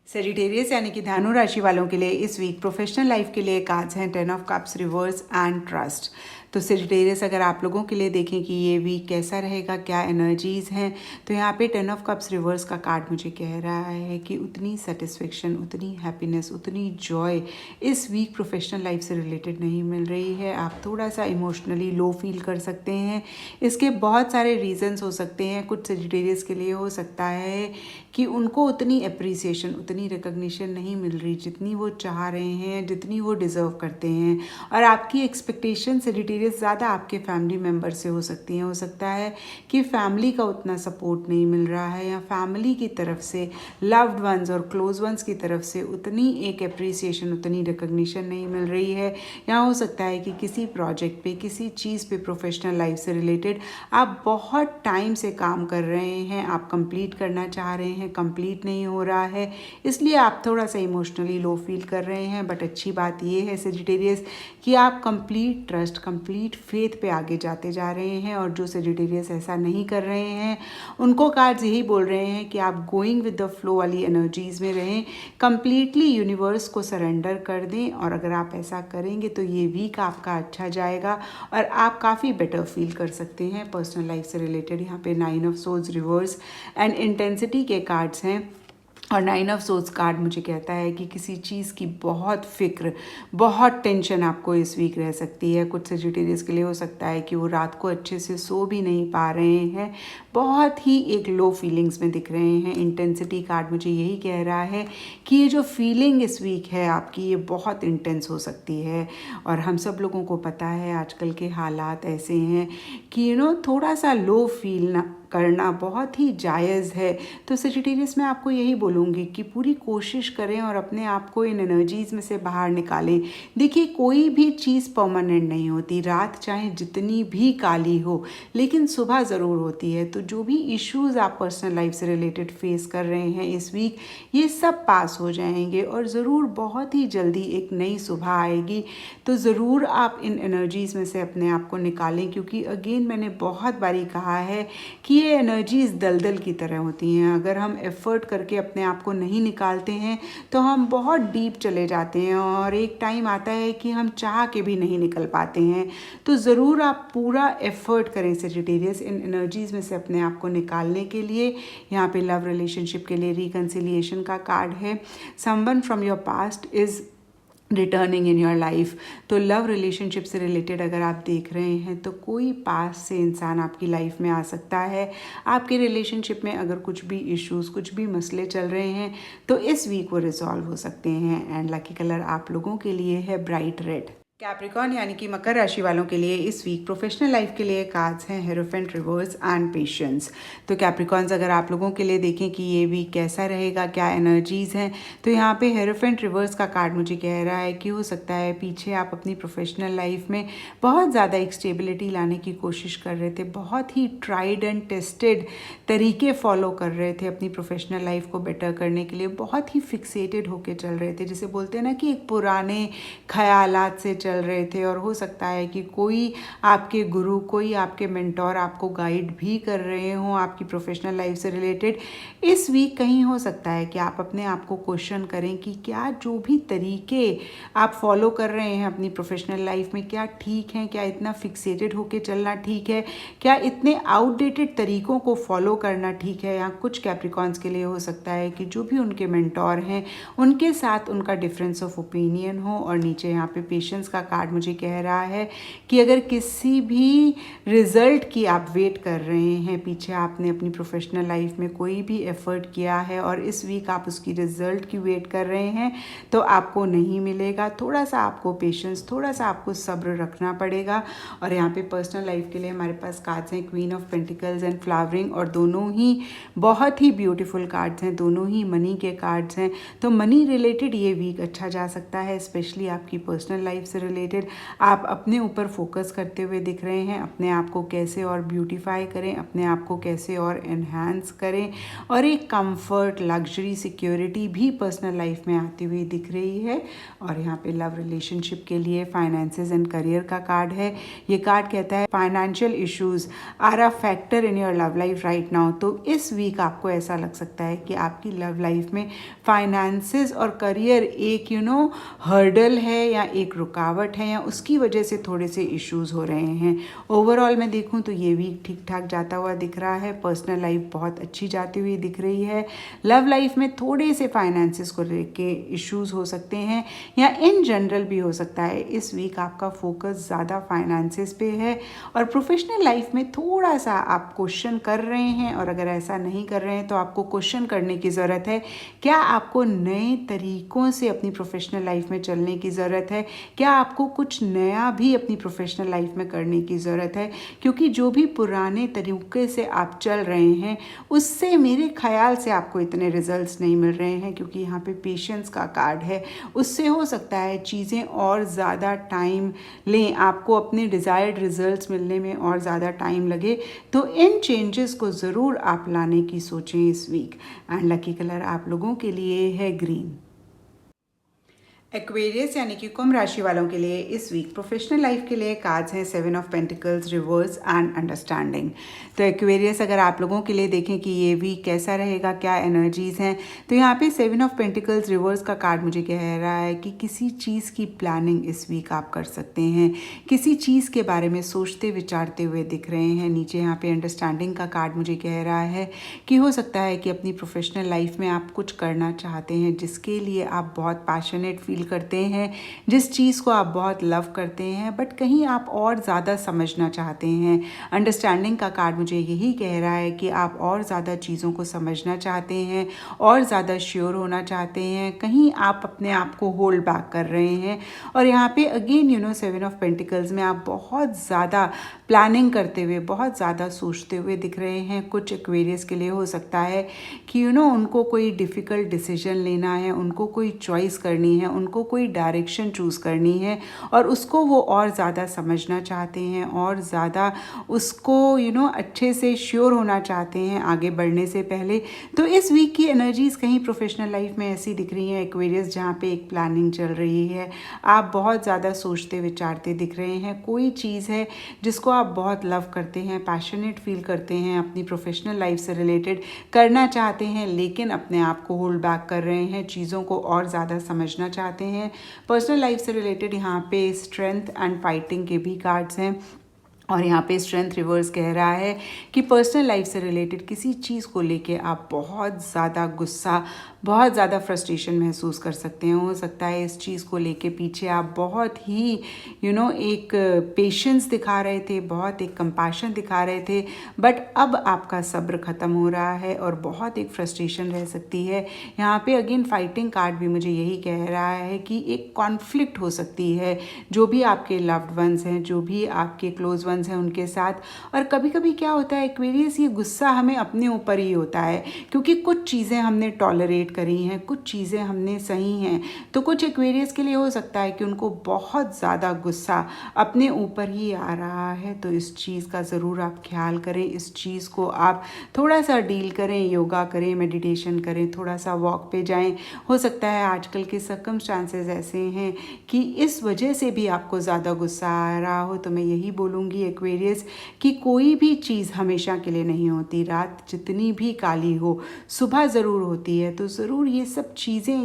सेजिटेरियस यानी कि धनु राशि वालों के लिए इस वीक प्रोफेशनल लाइफ के लिए कार्ड्स हैं 10 of cups reverse and trust. तो सेजिटेरियस अगर आप लोगों के लिए देखें कि ये वीक कैसा रहेगा, क्या एनर्जीज़ हैं, तो यहाँ पे 10 ऑफ कप्स रिवर्स का कार्ड मुझे कह रहा है कि उतनी सेटिस्फेक्शन, उतनी हैप्पीनेस, उतनी जॉय इस वीक प्रोफेशनल लाइफ से रिलेटेड नहीं मिल रही है। आप थोड़ा सा इमोशनली लो फील कर सकते हैं। इसके बहुत सारे रीजंस हो सकते हैं। कुछ सेजिटेरियस के लिए हो सकता है कि उनको उतनी अप्रिसिएशन, उतनी रिकग्निशन नहीं मिल रही जितनी वो चाह रहे हैं, जितनी वो डिज़र्व करते हैं। और आपकी एक्सपेक्टेशन सेजिटेरियस ज़्यादा आपके फैमिली मेम्बर से हो सकती हैं। हो सकता है कि फैमिली का उतना सपोर्ट नहीं मिल रहा है, या फैमिली की तरफ से, लव्ड वंस और क्लोज वंस की तरफ से उतनी एक अप्रिसिएशन, उतनी रिकग्निशन नहीं मिल रही है। या हो सकता है कि किसी प्रोजेक्ट पे, किसी चीज़ पे प्रोफेशनल लाइफ से रिलेटेड आप बहुत टाइम से काम कर रहे हैं, आप कंप्लीट करना चाह रहे हैं, कंप्लीट नहीं हो रहा है, इसलिए आप थोड़ा सा इमोशनली लो फील कर रहे हैं। बट अच्छी बात ये है सेजिटेरियस कि आप कंप्लीट ट्रस्ट, कंप्लीट फेथ पे आगे जाते जा रहे हैं। और जो सेजिटेरियस ऐसा नहीं कर रहे हैं, उनको कार्ड्स यही बोल रहे हैं कि आप गोइंग विद द फ्लो वाली एनर्जीज़ में रहें, कंप्लीटली यूनिवर्स को सरेंडर कर दें। और अगर आप ऐसा करेंगे तो ये वीक आपका अच्छा जाएगा और आप काफ़ी बेटर फील कर सकते हैं पर्सनल लाइफ से रिलेटेड। यहाँ पे 9 of swords reverse and intensity के कार्ड्स हैं। और 9 ऑफ सोर्ड्स कार्ड मुझे कहता है कि किसी चीज़ की बहुत फिक्र, बहुत टेंशन आपको इस वीक रह सकती है। कुछ सेजिटेरियस के लिए हो सकता है कि वो रात को अच्छे से सो भी नहीं पा रहे हैं, बहुत ही एक लो फीलिंग्स में दिख रहे हैं। इंटेंसिटी कार्ड मुझे यही कह रहा है कि ये जो फीलिंग इस वीक है आपकी, ये बहुत इंटेंस हो सकती है। और हम सब लोगों को पता है आजकल के हालात ऐसे हैं कि थोड़ा सा लो फील ना करना बहुत ही जायज़ है। तो सेजिटेरियस मैं आपको यही बोलूँगी कि पूरी कोशिश करें और अपने आप को इन एनर्जीज़ में से बाहर निकालें। देखिए, कोई भी चीज़ परमानेंट नहीं होती। रात चाहे जितनी भी काली हो, लेकिन सुबह ज़रूर होती है। तो जो भी इश्यूज़ आप पर्सनल लाइफ से रिलेटेड फेस कर रहे हैं इस वीक, ये सब पास हो जाएंगे और ज़रूर बहुत ही जल्दी एक नई सुबह आएगी। तो ज़रूर आप इन एनर्जीज़ में से अपने आप को निकालें, क्योंकि अगेन मैंने बहुत बारी कहा है कि ये एनर्जीज़ दलदल की तरह होती हैं। अगर हम एफ़र्ट करके अपने आप को नहीं निकालते हैं तो हम बहुत डीप चले जाते हैं और एक टाइम आता है कि हम चाह के भी नहीं निकल पाते हैं। तो ज़रूर आप पूरा एफ़र्ट करें सेजिटेरियस इन एनर्जीज़ में से अपने आप को निकालने के लिए। यहाँ पे लव रिलेशनशिप के लिए रिकन्सिलिएशन का कार्ड है। Someone from your past is returning in your life. तो लव रिलेशनशिप से रिलेटेड अगर आप देख रहे हैं तो कोई पास से इंसान आपकी लाइफ में आ सकता है। आपके रिलेशनशिप में अगर कुछ भी इश्यूज़, कुछ भी मसले चल रहे हैं तो इस वीक वो रिजॉल्व हो सकते हैं। एंड लकी कलर आप लोगों के लिए है ब्राइट रेड। कैप्रिकॉर्न यानी कि मकर राशि वालों के लिए इस वीक प्रोफेशनल लाइफ के लिए कार्ड्स हैं हेरोफेंट रिवर्स एंड पेशेंस। तो कैप्रिकॉर्न्स अगर आप लोगों के लिए देखें कि ये वीक कैसा रहेगा, क्या एनर्जीज़ हैं, तो यहाँ पे हेरोफेंट रिवर्स का कार्ड मुझे कह रहा है कि हो सकता है पीछे आप अपनी प्रोफेशनल लाइफ में बहुत ज़्यादा एक स्टेबिलिटी लाने की कोशिश कर रहे थे, बहुत ही ट्राइड एंड टेस्टेड तरीके फॉलो कर रहे थे अपनी प्रोफेशनल लाइफ को बेटर करने के लिए, बहुत ही फिक्सेटेड होके चल रहे थे। जिसे बोलते हैं ना कि एक पुराने ख्यालात से चल रहे थे और हो सकता है कि कोई आपके गुरु, कोई आपके मेंटोर आपको गाइड भी कर रहे हों आपकी प्रोफेशनल लाइफ से रिलेटेड। इस वीक कहीं हो सकता है कि आप अपने आप को क्वेश्चन करें कि क्या जो भी तरीके आप फॉलो कर रहे हैं अपनी प्रोफेशनल लाइफ में क्या ठीक हैं, क्या इतना फिक्सेटेड होके चलना ठीक है, क्या इतने आउटडेटेड तरीकों को फॉलो करना ठीक है। या कुछ कैप्रिकॉन्स के लिए हो सकता है कि जो भी उनके मेंटोर हैं उनके साथ उनका डिफरेंस ऑफ ओपिनियन हो। और नीचे यहाँ पे पेशेंस का कार्ड मुझे कह रहा है कि अगर किसी भी रिजल्ट की आप वेट कर रहे हैं, पीछे आपने अपनी प्रोफेशनल लाइफ में कोई भी एफर्ट किया है और इस वीक आप उसकी रिजल्ट की वेट कर रहे हैं तो आपको नहीं मिलेगा। थोड़ा सा आपको पेशेंस, थोड़ा सा आपको सब्र रखना पड़ेगा। और यहाँ पे पर्सनल लाइफ के लिए हमारे पास कार्ड्स हैं queen of pentacles and flowering, और दोनों ही बहुत ही ब्यूटीफुल कार्ड्स हैं, दोनों ही मनी के कार्ड्स हैं। तो मनी रिलेटेड ये वीक अच्छा जा सकता है, स्पेशली आपकी पर्सनल लाइफ से रिलेटेड। आप अपने ऊपर फोकस करते हुए दिख रहे हैं, अपने आप को कैसे और ब्यूटीफाई करें, अपने आप को कैसे और एनहांस करें, और एक कंफर्ट, लग्जरी, सिक्योरिटी भी पर्सनल लाइफ में आती हुई दिख रही है। और यहाँ पे लव रिलेशनशिप के लिए फाइनेंसेस एंड करियर का कार्ड है। ये कार्ड कहता है financial issues are a factor in your love life right now. तो इस वीक आपको ऐसा लग सकता है कि आपकी लव लाइफ में फाइनेंसेस और करियर एक हर्डल है या एक रुकावट है, या उसकी वजह से थोड़े से इश्यूज हो रहे हैं। ओवरऑल मैं देखूं तो ये वीक ठीक ठाक जाता हुआ दिख रहा है। पर्सनल लाइफ बहुत अच्छी जाती हुई दिख रही है। लव लाइफ में थोड़े से फाइनेंसेस को लेके इश्यूज हो सकते हैं, या इन जनरल भी हो सकता है। इस वीक आपका फोकस ज़्यादा फाइनेंसेस पे है, और प्रोफेशनल लाइफ में थोड़ा सा आप क्वेश्चन कर रहे हैं। और अगर ऐसा नहीं कर रहे हैं तो आपको क्वेश्चन करने की ज़रूरत है, क्या आपको नए तरीक़ों से अपनी प्रोफेशनल लाइफ में चलने की ज़रूरत है, क्या आपको कुछ नया भी अपनी प्रोफेशनल लाइफ में करने की ज़रूरत है। क्योंकि जो भी पुराने तरीके से आप चल रहे हैं उससे मेरे ख्याल से आपको इतने रिजल्ट्स नहीं मिल रहे हैं, क्योंकि यहाँ पे पेशेंस का कार्ड है। उससे हो सकता है चीज़ें और ज़्यादा टाइम लें, आपको अपने डिज़ायर्ड रिजल्ट्स मिलने में और ज़्यादा टाइम लगे। तो इन चेंजेस को ज़रूर आप लाने की सोचें इस वीक। एंड लकी कलर आप लोगों के लिए है ग्रीन। एक्वेरियस यानी कि कुंभ राशि वालों के लिए इस वीक प्रोफेशनल लाइफ के लिए कार्ड्स हैं 7 of pentacles, reverse and understanding. तो एक्वेरियस अगर आप लोगों के लिए देखें कि ये वीक कैसा रहेगा, क्या एनर्जीज़ हैं, तो यहाँ पे 7 ऑफ पेंटिकल्स रिवर्स का कार्ड मुझे कह रहा है कि किसी चीज़ की प्लानिंग इस वीक आप कर सकते हैं, किसी चीज़ के बारे में सोचते विचारते हुए दिख रहे हैं। नीचे यहाँ पे अंडरस्टैंडिंग का कार्ड मुझे कह रहा है कि हो सकता है कि अपनी प्रोफेशनल लाइफ में आप कुछ करना चाहते हैं जिसके लिए आप बहुत पैशनेट फील करते हैं, जिस चीज़ को आप बहुत लव करते हैं, बट कहीं आप और ज़्यादा समझना चाहते हैं। अंडरस्टैंडिंग का कार्ड मुझे यही कह रहा है कि आप और ज़्यादा चीज़ों को समझना चाहते हैं, और ज़्यादा श्योर होना चाहते हैं, कहीं आप अपने आप को होल्ड बैक कर रहे हैं। और यहाँ पे अगेन 7 ऑफ पेंटिकल्स में आप बहुत ज़्यादा प्लानिंग करते हुए, बहुत ज़्यादा सोचते हुए दिख रहे हैं। कुछ एक्वेरियस के लिए हो सकता है कि उनको कोई डिफ़िकल्ट डिसीजन लेना है, उनको कोई चॉइस करनी है, उनको कोई डायरेक्शन चूज़ करनी है, और उसको वो और ज़्यादा समझना चाहते हैं, और ज़्यादा उसको अच्छे से श्योर होना चाहते हैं आगे बढ़ने से पहले। तो इस वीक की एनर्जीज़ कहीं प्रोफेशनल लाइफ में ऐसी दिख रही हैं एक्वेरियस, जहाँ पे एक प्लानिंग चल रही है, आप बहुत ज़्यादा सोचते विचारते दिख रहे हैं। कोई चीज़ है जिसको आप बहुत लव करते हैं, पैशनेट फील करते हैं, अपनी प्रोफेशनल लाइफ से रिलेटेड करना चाहते हैं, लेकिन अपने आप को होल्ड बैक कर रहे हैं, चीज़ों को और ज़्यादा समझना चाहते हैं। पर्सनल लाइफ से रिलेटेड यहाँ पे स्ट्रेंथ एंड फाइटिंग के भी कार्ड्स हैं, और यहाँ पे स्ट्रेंथ रिवर्स कह रहा है कि पर्सनल लाइफ से रिलेटेड किसी चीज़ को लेके आप बहुत ज़्यादा गुस्सा, बहुत ज़्यादा फ्रस्ट्रेशन महसूस कर सकते हैं। हो सकता है इस चीज़ को लेके पीछे आप बहुत ही एक पेशेंस दिखा रहे थे, बहुत एक कंपैशन दिखा रहे थे, बट अब आपका सब्र ख़त्म हो रहा है और बहुत एक फ्रस्ट्रेशन रह सकती है। यहाँ पे अगेन फाइटिंग कार्ड भी मुझे यही कह रहा है कि एक कॉन्फ्लिक्ट हो सकती है। जो भी आपके लव्ड वंस हैं, जो भी आपके क्लोज वंस वंस हैं उनके साथ। और कभी कभी क्या होता है एक्वेरियस, ये गुस्सा हमें अपने ऊपर ही होता है, क्योंकि कुछ चीज़ें हमने टॉलरेट करी हैं, कुछ चीज़ें हमने सही हैं। तो कुछ एक्वेरियस के लिए हो सकता है कि उनको बहुत ज़्यादा गुस्सा अपने ऊपर ही आ रहा है। तो इस चीज़ का ज़रूर आप ख्याल करें, इस चीज़ को आप थोड़ा सा डील करें, योगा करें, मेडिटेशन करें, थोड़ा सा वॉक पे जाएं। हो सकता है आजकल के सर्कमस्टांसेस ऐसे हैं कि इस वजह से भी आपको ज़्यादा गुस्सा आ रहा हो। तो मैं यही बोलूँगी एक्वेरियस कि कोई भी चीज़ हमेशा के लिए नहीं होती। रात जितनी भी काली हो सुबह ज़रूर होती है। तो ज़रूर ये सब चीज़ें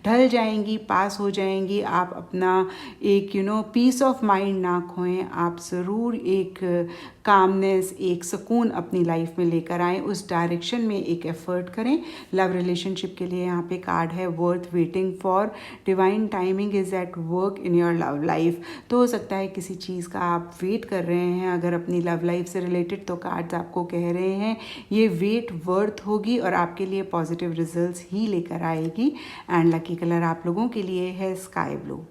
ढल जाएंगी, पास हो जाएंगी। आप अपना एक पीस ऑफ माइंड ना खोएं। आप ज़रूर एक कामनेस, एक सुकून अपनी लाइफ में लेकर आएँ, उस डायरेक्शन में एक एफर्ट करें। लव रिलेशनशिप के लिए यहाँ पे कार्ड है worth waiting for, divine timing is at work in your love life. तो हो सकता है किसी चीज़ का आप वेट कर रहे हैं, अगर अपनी लव लाइफ से रिलेटेड, तो कार्ड्स आपको कह रहे हैं ये वेट वर्थ होगी और आपके लिए पॉजिटिव रिजल्ट्स ही लेकर आएगी। एंड लकी कलर आप लोगों के लिए है स्काई ब्लू।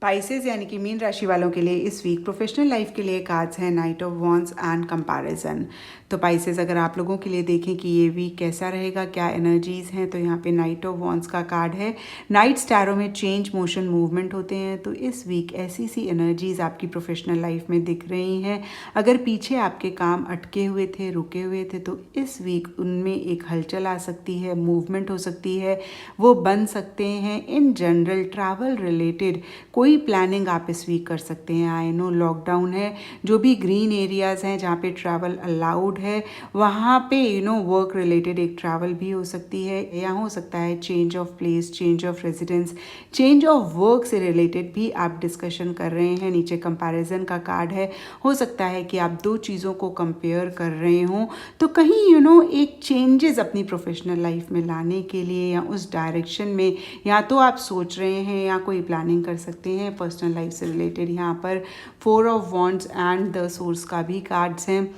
पाइसेस यानी कि मीन राशि वालों के लिए इस वीक प्रोफेशनल लाइफ के लिए कार्ड्स हैं night of wands and comparison. तो पाइसेस अगर आप लोगों के लिए देखें कि ये वीक कैसा रहेगा, क्या एनर्जीज़ हैं, तो यहाँ पे नाइट ऑफ वॉन्ड्स का कार्ड है। नाइट स्टैरो में चेंज, मोशन, मूवमेंट होते हैं। तो इस वीक ऐसी सी एनर्जीज़ आपकी प्रोफेशनल लाइफ में दिख रही हैं। अगर पीछे आपके काम अटके हुए थे, रुके हुए थे, तो इस वीक उनमें एक हलचल आ सकती है, मूवमेंट हो सकती है, वो बन सकते हैं। इन जनरल ट्रैवल रिलेटेड कोई प्लानिंग आप इस वीक कर सकते हैं। आई नो लॉकडाउन है, जो भी ग्रीन एरियाज़ हैं जहाँ पे ट्रैवल अलाउड है, वहाँ पे वर्क रिलेटेड एक ट्रैवल भी हो सकती है, या हो सकता है change of place, change of residence, change of work से रिलेटेड भी आप डिस्कशन कर रहे हैं। नीचे कंपैरिजन का कार्ड है, हो सकता है कि आप दो चीज़ों को कंपेयर कर रहे हों। तो कहीं एक चेंजेस अपनी प्रोफेशनल लाइफ में लाने के लिए या उस डायरेक्शन में या तो आप सोच रहे हैं या कोई प्लानिंग कर सकते हैं पर्सनल लाइफ से रिलेटेड। यहाँ पर 4 of wands and the source का भी कार्ड्स हैं।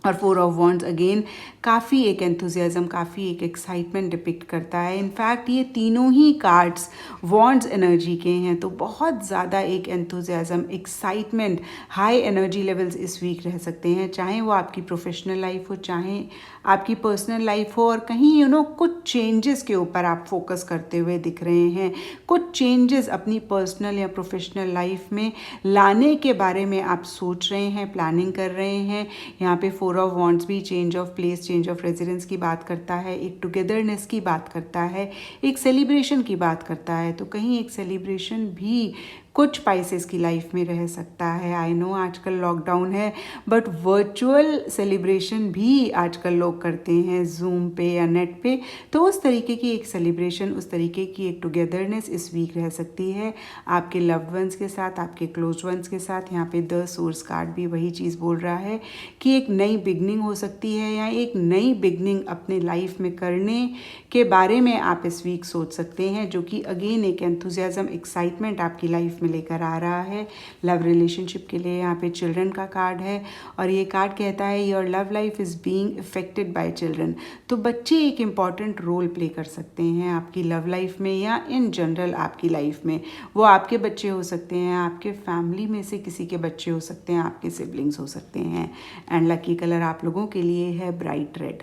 और 4 ऑफ वॉन्ड्स अगेन काफ़ी एक एंथुजियाज़म, काफ़ी एक एक्साइटमेंट डिपिक्ट करता है। इनफैक्ट ये तीनों ही कार्ड्स वॉन्ड्स एनर्जी के हैं। तो बहुत ज़्यादा एक enthusiasm, excitement, high energy levels इस वीक रह सकते हैं, चाहे वो आपकी प्रोफेशनल लाइफ हो, चाहे आपकी पर्सनल लाइफ हो। और कहीं कुछ चेंजेस के ऊपर आप फोकस करते हुए दिख रहे हैं। कुछ चेंजेस अपनी पर्सनल या प्रोफेशनल लाइफ में लाने के बारे में आप सोच रहे हैं, प्लानिंग कर रहे हैं। यहाँ पे 4 ऑफ वॉन्ड्स भी change of place, change of residence की बात करता है, एक टुगेदरनेस की बात करता है, एक सेलिब्रेशन की बात करता है। तो कहीं एक सेलिब्रेशन भी कुछ पाइसेस की लाइफ में रह सकता है। आई नो आजकल लॉकडाउन है, बट वर्चुअल सेलिब्रेशन भी आजकल लोग करते हैं जूम पे या नेट पे। तो उस तरीके की एक सेलिब्रेशन, उस तरीके की एक टुगेदरनेस इस वीक रह सकती है आपके लव्ड वंस के साथ, आपके क्लोज वंस के साथ। यहाँ पे द सोर्स कार्ड भी वही चीज़ बोल रहा है कि एक नई बिगनिंग हो सकती है, या एक नई बिगनिंग अपने लाइफ में करने के बारे में आप इस वीक सोच सकते हैं, जो कि अगेन एक एंथुजियाज्म, एक्साइटमेंट आपकी लाइफ में लेकर आ रहा है। लव रिलेशनशिप के लिए यहाँ पे चिल्ड्रन का कार्ड है, और ये कार्ड कहता है your love life is being affected by children. तो बच्चे एक इम्पॉर्टेंट रोल प्ले कर सकते हैं आपकी लव लाइफ में या इन जनरल आपकी लाइफ में। वो आपके बच्चे हो सकते हैं, आपके फैमिली में से किसी के बच्चे हो सकते हैं, आपके सिबलिंग्स हो सकते हैं। एंड लकी कलर आप लोगों के लिए है ब्राइट रेड।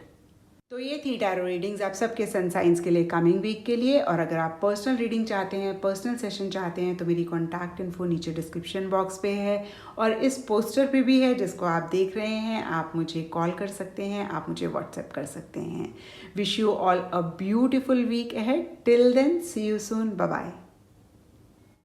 तो ये थी टैरो रीडिंग्स आप सबके सन साइंस के लिए कमिंग वीक के लिए। और अगर आप पर्सनल रीडिंग चाहते हैं, पर्सनल सेशन चाहते हैं, तो मेरी कॉन्टैक्ट इन्फो नीचे डिस्क्रिप्शन बॉक्स पे है, और इस पोस्टर पे भी है जिसको आप देख रहे हैं। आप मुझे कॉल कर सकते हैं, आप मुझे व्हाट्सएप कर सकते हैं। Wish you all a beautiful week ahead. Till then see you soon, bye bye.